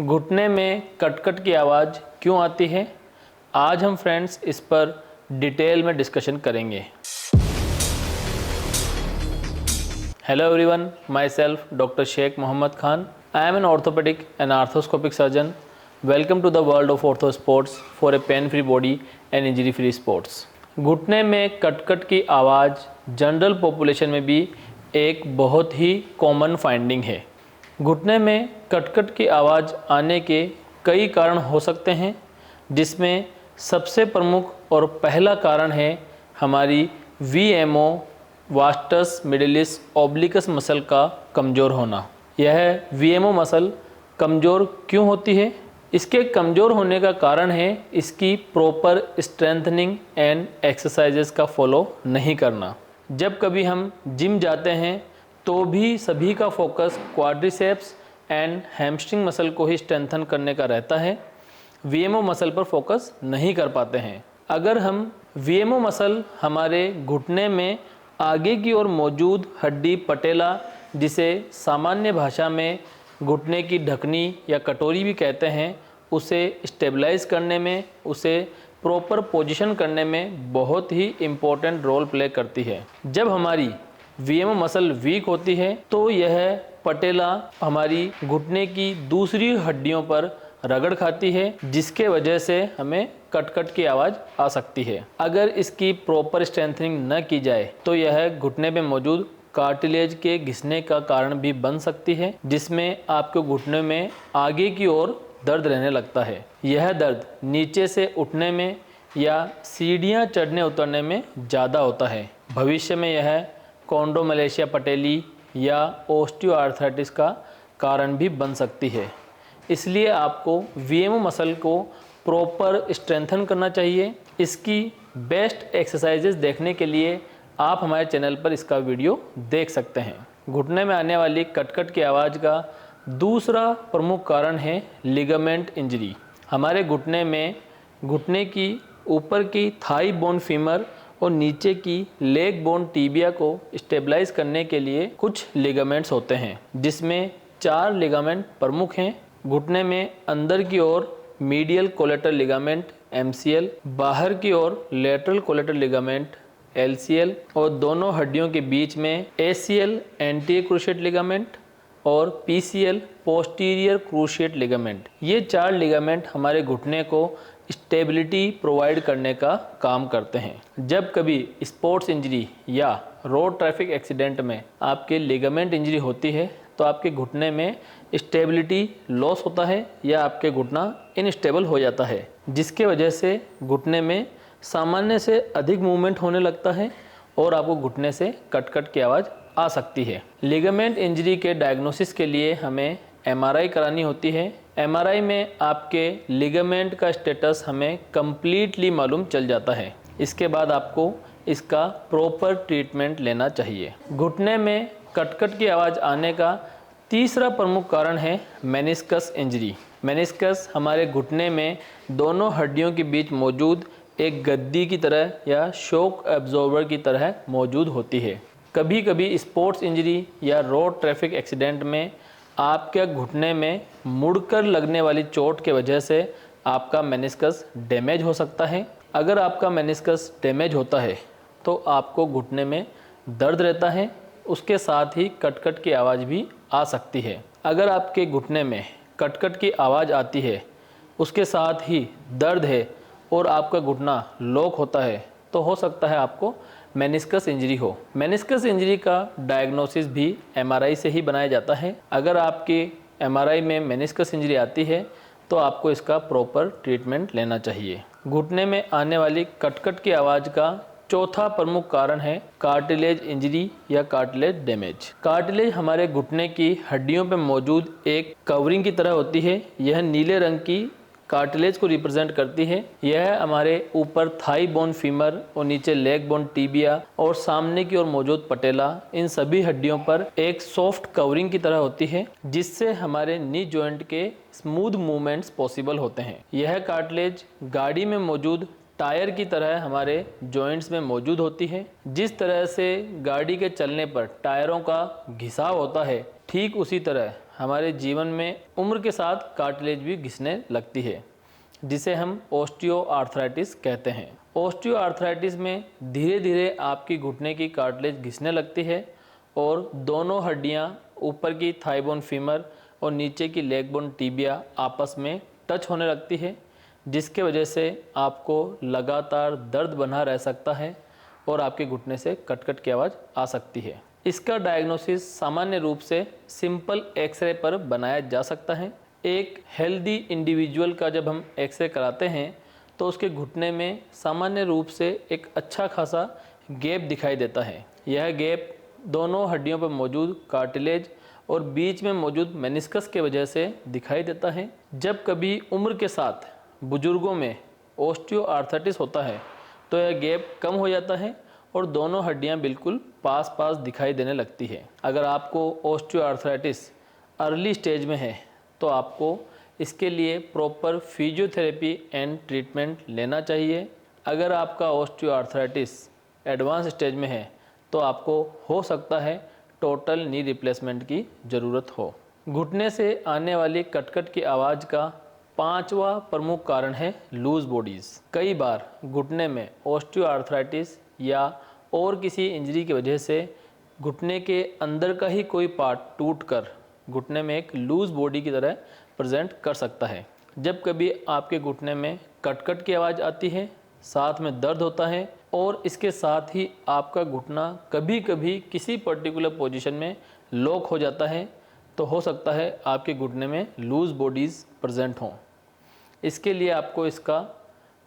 घुटने में कट-कट की आवाज़ क्यों आती है? आज हम फ्रेंड्स इस पर डिटेल में डिस्कशन करेंगे। Hello everyone, myself Dr. Sheikh Mohammad Khan. I am an orthopedic and arthroscopic surgeon. Welcome to the world of ortho sports for a pain-free body and injury-free sports. घुटने में cut cut की आवाज़ general population में भी एक बहुत ही common finding है। घुटने में कट-कट की आवाज़ आने के कई कारण हो सकते हैं, जिसमें सबसे प्रमुख और पहला कारण है हमारी VMO वास्टस मिडिलिस ओब्लिकस मसल का कमज़ोर होना। यह VMO मसल कमज़ोर क्यों होती है? इसके कमज़ोर होने का कारण है इसकी प्रॉपर स्ट्रेंथनिंग एंड एक्सरसाइजेस का फॉलो नहीं करना। जब कभी हम जिम जाते हैं तो भी सभी का focus quadriceps and hamstring muscle को ही स्ट्रेंथन करने का रहता है, VMO मसल पर फोकस नहीं कर पाते हैं। अगर हम VMO मसल हमारे घुटने में आगे की ओर मौजूद हड्डी पटेला, जिसे सामान्य भाषा में घुटने की ढकनी या कटोरी भी कहते हैं, उसे स्टेबलाइज करने में, उसे प्रॉपर पोजीशन करने में बहुत ही इम्पोर्टेंट रोल प्ले करती है। जब हमारी VMO मसल वीक होती है तो यह पटेला हमारी घुटने की दूसरी हड्डियों पर रगड़ खाती है, जिसके वजह से हमें कट-कट की आवाज़ आ सकती है। अगर इसकी प्रॉपर स्ट्रेंथनिंग न की जाए तो यह घुटने में मौजूद कार्टिलेज के घिसने का कारण भी बन सकती है, जिसमें आपके घुटने में आगे की ओर दर्द रहने लगता है। यह दर्द नीचे से उठने में या सीढ़ियाँ चढ़ने उतरने में ज़्यादा होता है। भविष्य में यह कॉन्ड्रोमलेशिया पटेली या ओस्टियोआर्थराइटिस का कारण भी बन सकती है। इसलिए आपको VMO मसल को प्रॉपर स्ट्रेंथन करना चाहिए। इसकी बेस्ट एक्सरसाइजेज देखने के लिए आप हमारे चैनल पर इसका वीडियो देख सकते हैं। घुटने में आने वाली कट-कट की आवाज़ का दूसरा प्रमुख कारण है लिगामेंट इंजरी। हमारे घुटने में घुटने की ऊपर की थाई बोन फीमर और नीचे की लेग बोन टीबिया को स्टेबलाइज करने के लिए कुछ लिगामेंट्स होते हैं, जिसमें 4 लिगामेंट प्रमुख हैं। घुटने में अंदर की ओर मीडियल कोलेटरल लिगामेंट MCL, बाहर की ओर लेटरल कोलेटरल लिगामेंट LCL और दोनों हड्डियों के बीच में ACL एंटीरियर क्रूशिएट लिगामेंट और PCL पोस्टीरियर क्रूशिएट लिगामेंट। ये 4 लिगामेंट हमारे घुटने को स्टेबिलिटी प्रोवाइड करने का काम करते हैं। जब कभी स्पोर्ट्स इंजरी या रोड ट्रैफिक एक्सीडेंट में आपके लिगामेंट इंजरी होती है तो आपके घुटने में स्टेबिलिटी लॉस होता है या आपके घुटना इनस्टेबल हो जाता है, जिसके वजह से घुटने में सामान्य से अधिक मूवमेंट होने लगता है और आपको घुटने से कट-कट की आवाज़ आ सकती है। लिगामेंट इंजरी के डायग्नोसिस के लिए हमें MRI करानी होती है। MRI में आपके लिगामेंट का स्टेटस हमें कम्प्लीटली मालूम चल जाता है। इसके बाद आपको इसका प्रॉपर ट्रीटमेंट लेना चाहिए। घुटने में कट-कट की आवाज़ आने का तीसरा प्रमुख कारण है मेनिस्कस इंजरी। मेनिस्कस हमारे घुटने में दोनों हड्डियों के बीच मौजूद एक गद्दी की तरह या शॉक एब्जॉर्बर की तरह मौजूद होती है। कभी कभी स्पोर्ट्स इंजरी या रोड ट्रैफिक एक्सीडेंट में आपके घुटने में मुड़कर लगने वाली चोट के वजह से आपका मेनिस्कस डैमेज हो सकता है। अगर आपका मेनिस्कस डैमेज होता है तो आपको घुटने में दर्द रहता है, उसके साथ ही कट-कट की आवाज़ भी आ सकती है। अगर आपके घुटने में कट-कट की आवाज़ आती है, उसके साथ ही दर्द है और आपका घुटना लॉक होता है, तो हो सकता है आपको मेनिस्कस इंजरी हो। मेनिस्कस इंजरी का डायग्नोसिस भी MRI से ही बनाया जाता है। अगर आपकी MRI में मेनिस्कस इंजरी आती है तो आपको इसका प्रॉपर ट्रीटमेंट लेना चाहिए। घुटने में आने वाली कट-कट की आवाज़ का चौथा प्रमुख कारण है कार्टिलेज इंजरी या कार्टिलेज डैमेज। कार्टिलेज हमारे घुटने की हड्डियों पर मौजूद एक कवरिंग की तरह होती है। यह नीले रंग की कार्टिलेज को रिप्रेजेंट करती है। यह हमारे ऊपर थाई बोन फीमर और नीचे लेग बोन टीबिया और सामने की ओर मौजूद पटेला, इन सभी हड्डियों पर एक सॉफ्ट कवरिंग की तरह होती है, जिससे हमारे नी जॉइंट के स्मूथ मूवमेंट्स पॉसिबल होते हैं। यह कार्टिलेज गाड़ी में मौजूद टायर की तरह हमारे जॉइंट्स में मौजूद होती है। जिस तरह से गाड़ी के चलने पर टायरों का घिसाव होता है, ठीक उसी तरह हमारे जीवन में उम्र के साथ कार्टिलेज भी घिसने लगती है, जिसे हम ओस्टियोआर्थराइटिस कहते हैं। ओस्टियोआर्थराइटिस में धीरे धीरे आपकी घुटने की कार्टिलेज घिसने लगती है और दोनों हड्डियां, ऊपर की थाई बोन फीमर और नीचे की लेग बोन टिबिया आपस में टच होने लगती है, जिसके वजह से आपको लगातार दर्द बना रह सकता है और आपके घुटने से कट-कट की आवाज़ आ सकती है। इसका डायग्नोसिस सामान्य रूप से सिंपल एक्सरे पर बनाया जा सकता है। एक हेल्दी इंडिविजुअल का जब हम एक्सरे कराते हैं तो उसके घुटने में सामान्य रूप से एक अच्छा खासा गैप दिखाई देता है। यह गैप दोनों हड्डियों पर मौजूद कार्टिलेज और बीच में मौजूद मेनिस्कस के वजह से दिखाई देता है। जब कभी उम्र के साथ बुजुर्गों में ओस्टियोआर्थराइटिस होता है तो यह गैप कम हो जाता है और दोनों हड्डियां बिल्कुल पास पास दिखाई देने लगती है। अगर आपको ओस्टियोआर्थराइटिस अर्ली स्टेज में है तो आपको इसके लिए प्रॉपर फिजियोथेरेपी एंड ट्रीटमेंट लेना चाहिए। अगर आपका ओस्टियोआर्थराइटिस एडवांस स्टेज में है तो आपको हो सकता है टोटल नी रिप्लेसमेंट की ज़रूरत हो। घुटने से आने वाली कटकट की आवाज़ का 5वां प्रमुख कारण है लूज बॉडीज़। कई बार घुटने में ओस्टियोआर्थराइटिस या और किसी इंजरी की वजह से घुटने के अंदर का ही कोई पार्ट टूटकर घुटने में एक लूज बॉडी की तरह प्रेजेंट कर सकता है। जब कभी आपके घुटने में कटकट की आवाज़ आती है, साथ में दर्द होता है और इसके साथ ही आपका घुटना कभी कभी किसी पर्टिकुलर पोजीशन में लॉक हो जाता है, तो हो सकता है आपके घुटने में लूज बॉडीज़ प्रेजेंट हों। इसके लिए आपको इसका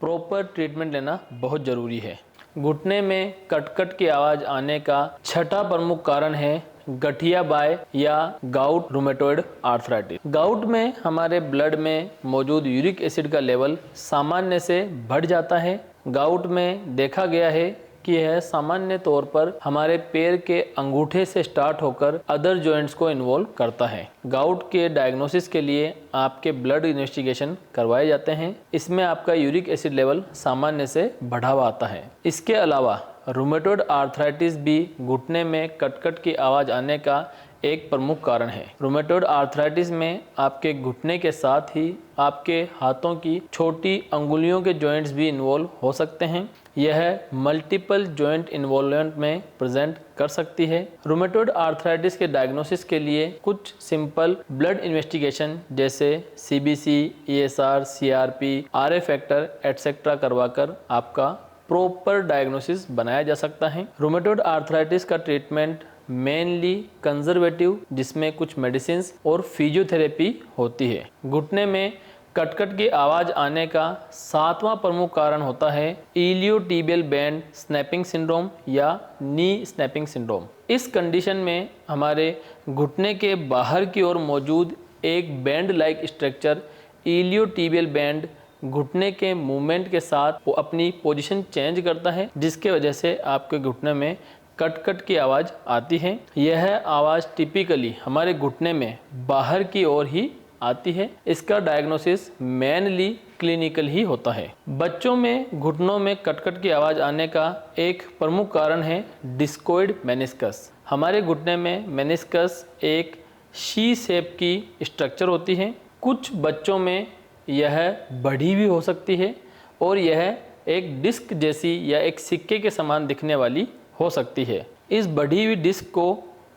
प्रॉपर ट्रीटमेंट लेना बहुत ज़रूरी है। घुटने में कटकट की आवाज़ आने का 6ठा प्रमुख कारण है गठिया बाय या गाउट रूमेटॉइड आर्थराइटिस। गाउट में हमारे ब्लड में मौजूद यूरिक एसिड का लेवल सामान्य से बढ़ जाता है। गाउट में देखा गया है कि यह सामान्य तौर पर हमारे पैर के अंगूठे से स्टार्ट होकर अदर जॉइंट्स को इन्वॉल्व करता है। गाउट के डायग्नोसिस के लिए आपके ब्लड इन्वेस्टिगेशन करवाए जाते हैं। इसमें आपका यूरिक एसिड लेवल सामान्य से बढ़ा हुआ आता है। इसके अलावा रूमेटॉइड आर्थराइटिस भी घुटने में कटकट की आवाज़ आने का एक प्रमुख कारण है। रूमेटॉइड आर्थराइटिस में आपके घुटने के साथ ही आपके हाथों की छोटी अंगुलियों के जॉइंट्स भी इन्वॉल्व हो सकते हैं। यह मल्टीपल जॉइंट इन्वॉल्वमेंट में प्रेजेंट कर सकती है। रूमेटॉइड आर्थराइटिस के डायग्नोसिस के लिए कुछ सिंपल ब्लड इन्वेस्टिगेशन जैसे CBC, ESR, CRP, RA factor etcetera करवाकर आपका प्रॉपर डायग्नोसिस बनाया जा सकता है। रूमेटॉइड आर्थराइटिस का ट्रीटमेंट मेनली कंजर्वेटिव, जिसमें कुछ मेडिसिन और फिजियोथेरेपी होती है। घुटने में कटकट की आवाज़ आने का 7वां प्रमुख कारण होता है इलियोटिबियल बैंड स्नैपिंग सिंड्रोम या नी स्नैपिंग सिंड्रोम। इस कंडीशन में हमारे घुटने के बाहर की ओर मौजूद एक band like structure iliotibial band घुटने के मूवमेंट के साथ वो अपनी पोजीशन चेंज करता है, जिसके वजह से आपके घुटने में कटकट की आवाज़ आती है। यह आवाज़ टिपिकली हमारे घुटने में बाहर की ओर ही आती है। इसका डायग्नोसिस मेनली क्लिनिकल ही होता है। बच्चों में घुटनों में कटकट की आवाज़ आने का एक प्रमुख कारण है डिस्कोइड मेनिस्कस। हमारे घुटने में मेनिस्कस एक शी शेप की स्ट्रक्चर होती है। कुछ बच्चों में यह बड़ी भी हो सकती है और यह एक डिस्क जैसी या एक सिक्के के समान दिखने वाली हो सकती है। इस बढ़ी हुई डिस्क को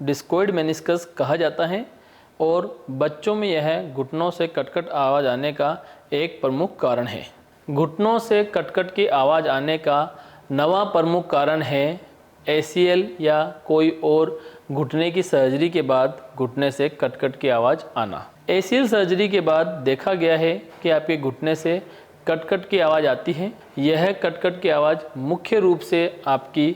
डिस्कोइड मेनिस्कस कहा जाता है और बच्चों में यह घुटनों से कटकट आवाज़ आने का एक प्रमुख कारण है। घुटनों से कटकट की आवाज़ आने का 9वां प्रमुख कारण है ACL या कोई और घुटने की सर्जरी के बाद घुटने से कटकट की आवाज़ आना। ACL सर्जरी के बाद देखा गया है कि आपके घुटने से कटकट की आवाज़ आती है। यह कटकट की आवाज़ मुख्य रूप से आपकी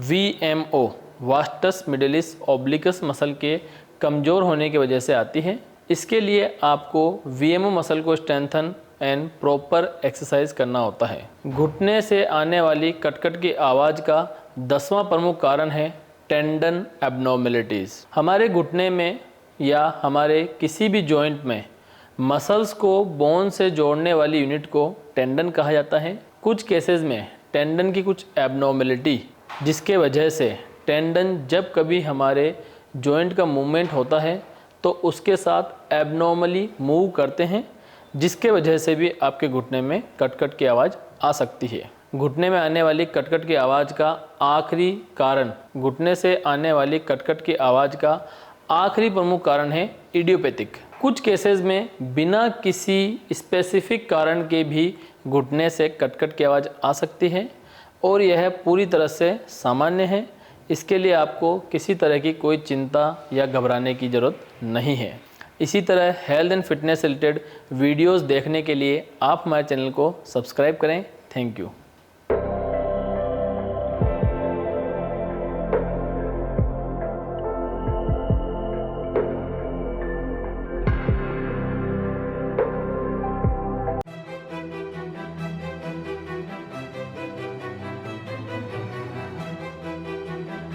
VMO वास्टस मिडिलिस ओब्लिकस मसल के कमज़ोर होने की वजह से आती है। इसके लिए आपको VMO मसल को स्ट्रेंथन एंड प्रॉपर एक्सरसाइज करना होता है। घुटने से आने वाली कटकट की आवाज़ का 10वां प्रमुख कारण है टेंडन एब्नॉर्मेलिटीज़। हमारे घुटने में या हमारे किसी भी जॉइंट में मसल्स को बोन से जोड़ने वाली यूनिट को टेंडन कहा जाता है। कुछ केसेस में टेंडन की कुछ एब्नॉर्मेलिटी, जिसके वजह से टेंडन जब कभी हमारे जॉइंट का मूवमेंट होता है तो उसके साथ एबनॉर्मली मूव करते हैं, जिसके वजह से भी आपके घुटने में कट की आवाज़ आ सकती है। घुटने में आने वाली कट की आवाज़ का आखिरी कारण, घुटने से आने वाली कट की आवाज़ का आखिरी प्रमुख कारण है इडियोपैथिक। कुछ केसेस में बिना किसी स्पेसिफिक कारण के भी घुटने से कट की आवाज़ आ सकती है और यह पूरी तरह से सामान्य है। इसके लिए आपको किसी तरह की कोई चिंता या घबराने की ज़रूरत नहीं है। इसी तरह हेल्थ एंड फिटनेस से रिलेटेड वीडियोस देखने के लिए आप हमारे चैनल को सब्सक्राइब करें। Thank you.